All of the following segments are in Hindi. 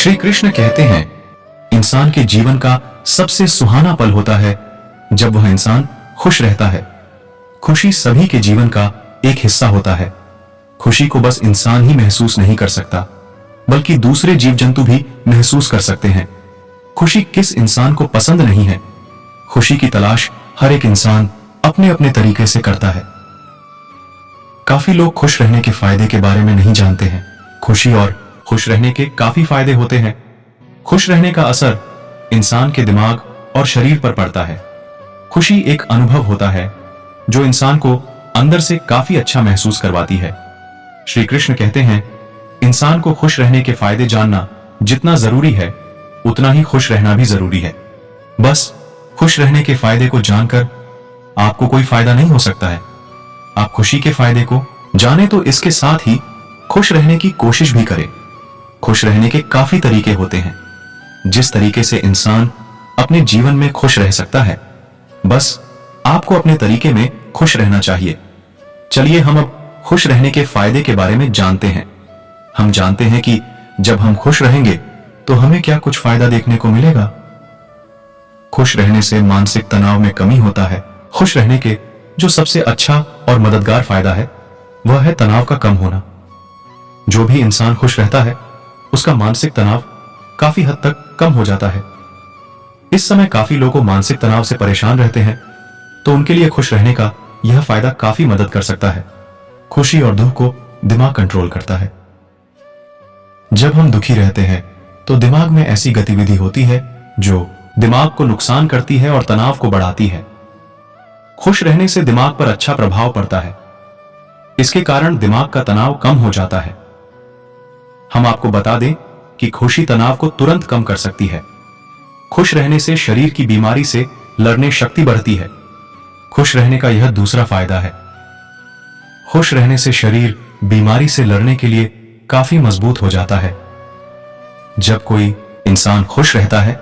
श्री कृष्ण कहते हैं, इंसान के जीवन का सबसे सुहाना पल होता है जब वह इंसान खुश रहता है। खुशी सभी के जीवन का एक हिस्सा होता है। खुशी को बस इंसान ही महसूस नहीं कर सकता, बल्कि दूसरे जीव जंतु भी महसूस कर सकते हैं। खुशी किस इंसान को पसंद नहीं है। खुशी की तलाश हर एक इंसान अपने अपने तरीके से करता है। काफी लोग खुश रहने के फायदे के बारे में नहीं जानते हैं। खुशी और खुश रहने के काफी फायदे होते हैं। खुश रहने का असर इंसान के दिमाग और शरीर पर पड़ता है। खुशी एक अनुभव होता है जो इंसान को अंदर से काफी अच्छा महसूस करवाती है। श्री कृष्ण कहते हैं, इंसान को खुश रहने के फायदे जानना जितना जरूरी है, उतना ही खुश रहना भी जरूरी है। बस खुश रहने के फायदे को जानकर आपको कोई फायदा नहीं हो सकता है। आप खुशी के फायदे को जाने तो इसके साथ ही खुश रहने की कोशिश भी करें। खुश रहने के काफी तरीके होते हैं। जिस तरीके से इंसान अपने जीवन में खुश रह सकता है, बस आपको अपने तरीके में खुश रहना चाहिए। चलिए हम अब खुश रहने के फायदे के बारे में जानते हैं। हम जानते हैं कि जब हम खुश रहेंगे तो हमें क्या कुछ फायदा देखने को मिलेगा। खुश रहने से मानसिक तनाव में कमी होता है। खुश रहने के जो सबसे अच्छा और मददगार फायदा है, वह है तनाव का कम होना। जो भी इंसान खुश रहता है, उसका मानसिक तनाव काफी हद तक कम हो जाता है। इस समय काफी लोग मानसिक तनाव से परेशान रहते हैं, तो उनके लिए खुश रहने का यह फायदा काफी मदद कर सकता है। खुशी और दुख को दिमाग कंट्रोल करता है। जब हम दुखी रहते हैं तो दिमाग में ऐसी गतिविधि होती है जो दिमाग को नुकसान करती है और तनाव को बढ़ाती है। खुश रहने से दिमाग पर अच्छा प्रभाव पड़ता है। इसके कारण दिमाग का तनाव कम हो जाता है। हम आपको बता दें कि खुशी तनाव को तुरंत कम कर सकती है। खुश रहने से शरीर की बीमारी से लड़ने शक्ति बढ़ती है। खुश रहने का यह दूसरा फायदा है। खुश रहने से शरीर बीमारी से लड़ने के लिए काफी मजबूत हो जाता है। जब कोई इंसान खुश रहता है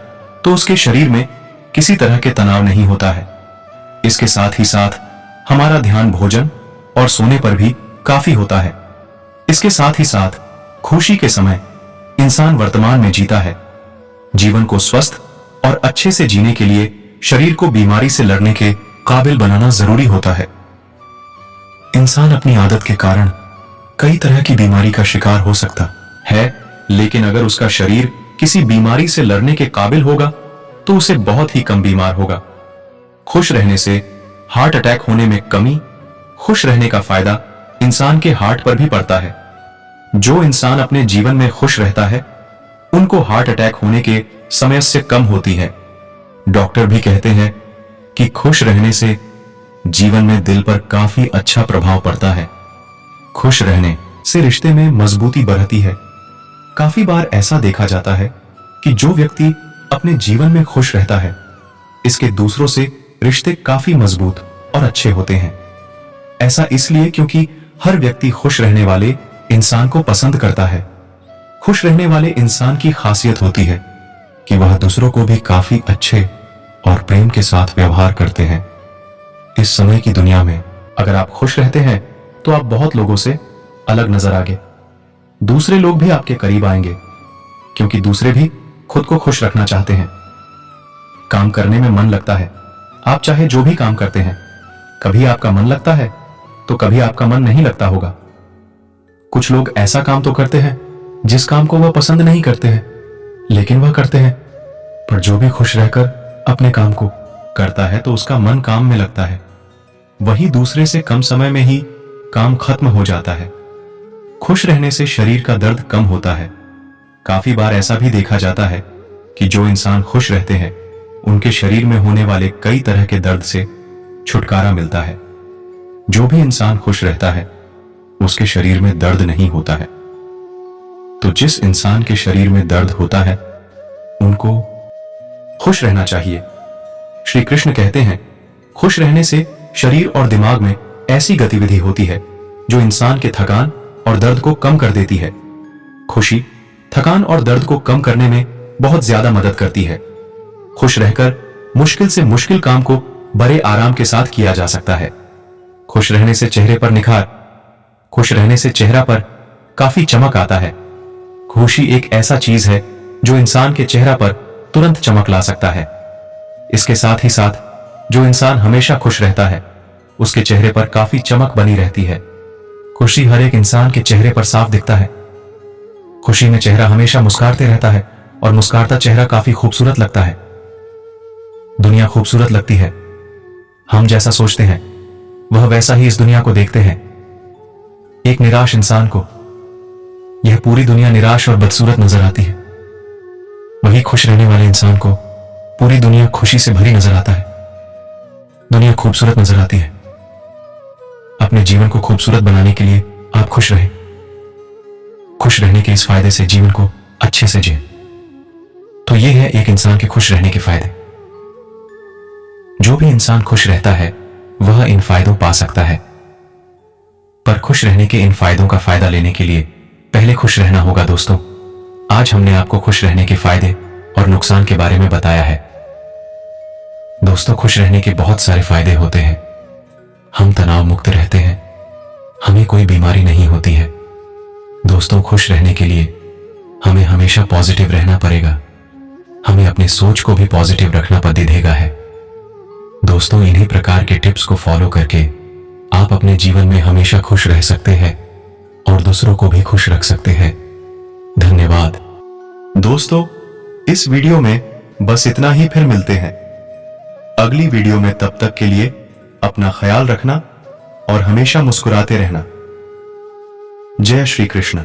तो उसके शरीर में किसी तरह के तनाव नहीं होता है। इसके साथ ही साथ हमारा ध्यान भोजन और सोने पर भी काफी होता है। इसके साथ ही साथ खुशी के समय इंसान वर्तमान में जीता है। जीवन को स्वस्थ और अच्छे से जीने के लिए शरीर को बीमारी से लड़ने के काबिल बनाना जरूरी होता है। इंसान अपनी आदत के कारण कई तरह की बीमारी का शिकार हो सकता है, लेकिन अगर उसका शरीर किसी बीमारी से लड़ने के काबिल होगा तो उसे बहुत ही कम बीमार होगा। खुश रहने से हार्ट अटैक होने में कमी। खुश रहने का फायदा इंसान के हार्ट पर भी पड़ता है। जो इंसान अपने जीवन में खुश रहता है, उनको हार्ट अटैक होने के समस्या कम होती है। डॉक्टर भी कहते हैं कि खुश रहने से जीवन में दिल पर काफी अच्छा प्रभाव पड़ता है। खुश रहने से रिश्ते में मजबूती बढ़ती है। काफी बार ऐसा देखा जाता है कि जो व्यक्ति अपने जीवन में खुश रहता है, इसके दूसरों से रिश्ते काफी मजबूत और अच्छे होते हैं। ऐसा इसलिए क्योंकि हर व्यक्ति खुश रहने वाले इंसान को पसंद करता है। खुश रहने वाले इंसान की खासियत होती है कि वह दूसरों को भी काफी अच्छे और प्रेम के साथ व्यवहार करते हैं। इस समय की दुनिया में अगर आप खुश रहते हैं तो आप बहुत लोगों से अलग नजर आएंगे। दूसरे लोग भी आपके करीब आएंगे, क्योंकि दूसरे भी खुद को खुश रखना चाहते हैं। काम करने में मन लगता है। आप चाहे जो भी काम करते हैं, कभी आपका मन लगता है तो कभी आपका मन नहीं लगता होगा। कुछ लोग ऐसा काम तो करते हैं जिस काम को वह पसंद नहीं करते हैं, लेकिन वह करते हैं। पर जो भी खुश रहकर अपने काम को करता है तो उसका मन काम में लगता है। वही दूसरे से कम समय में ही काम खत्म हो जाता है। खुश रहने से शरीर का दर्द कम होता है। काफी बार ऐसा भी देखा जाता है कि जो इंसान खुश रहते हैं, उनके शरीर में होने वाले कई तरह के दर्द से छुटकारा मिलता है। जो भी इंसान खुश रहता है, उसके शरीर में दर्द नहीं होता है। तो जिस इंसान के शरीर में दर्द होता है, उनको खुश रहना चाहिए। श्री कृष्ण कहते हैं, खुश रहने से शरीर और दिमाग में ऐसी गतिविधि होती है जो इंसान के थकान और दर्द को कम कर देती है। खुशी थकान और दर्द को कम करने में बहुत ज्यादा मदद करती है। खुश रहकर मुश्किल से मुश्किल काम को बड़े आराम के साथ किया जा सकता है। खुश रहने से चेहरे पर निखार, खुश रहने से चेहरा पर काफी चमक आता है। खुशी एक ऐसा चीज है जो इंसान के चेहरा पर तुरंत चमक ला सकता है। इसके साथ ही साथ जो इंसान हमेशा खुश रहता है उसके चेहरे पर काफी चमक बनी रहती है। खुशी हर एक इंसान के चेहरे पर साफ दिखता है। खुशी में चेहरा हमेशा मुस्कुराते रहता है और मुस्कुराता चेहरा काफी खूबसूरत लगता है। दुनिया खूबसूरत लगती है। हम जैसा सोचते हैं वह वैसा ही इस दुनिया को देखते हैं। एक निराश इंसान को यह पूरी दुनिया निराश और बदसूरत नजर आती है। वही खुश रहने वाले इंसान को पूरी दुनिया खुशी से भरी नजर आता है। दुनिया खूबसूरत नजर आती है। अपने जीवन को खूबसूरत बनाने के लिए आप खुश रहें। खुश रहने के इस फायदे से जीवन को अच्छे से जिए। तो यह है एक इंसान के खुश रहने के फायदे। जो भी इंसान खुश रहता है वह इन फायदों पा सकता है। पर खुश रहने के इन फायदों का फायदा लेने के लिए पहले खुश रहना होगा। दोस्तों, आज हमने आपको खुश रहने के फायदे और नुकसान के बारे में बताया है। दोस्तों, खुश रहने के बहुत सारे फायदे होते हैं। हम तनाव मुक्त रहते हैं। हमें कोई बीमारी नहीं होती है। दोस्तों, खुश रहने के लिए हमें हमेशा पॉजिटिव रहना पड़ेगा। हमें अपनी सोच को भी पॉजिटिव रखना पड़ेगा है। दोस्तों, इन्हीं प्रकार के टिप्स को फॉलो करके आप अपने जीवन में हमेशा खुश रह सकते हैं और दूसरों को भी खुश रख सकते हैं। धन्यवाद। दोस्तों, इस वीडियो में बस इतना ही। फिर मिलते हैं अगली वीडियो में। तब तक के लिए अपना ख्याल रखना और हमेशा मुस्कुराते रहना। जय श्री कृष्ण।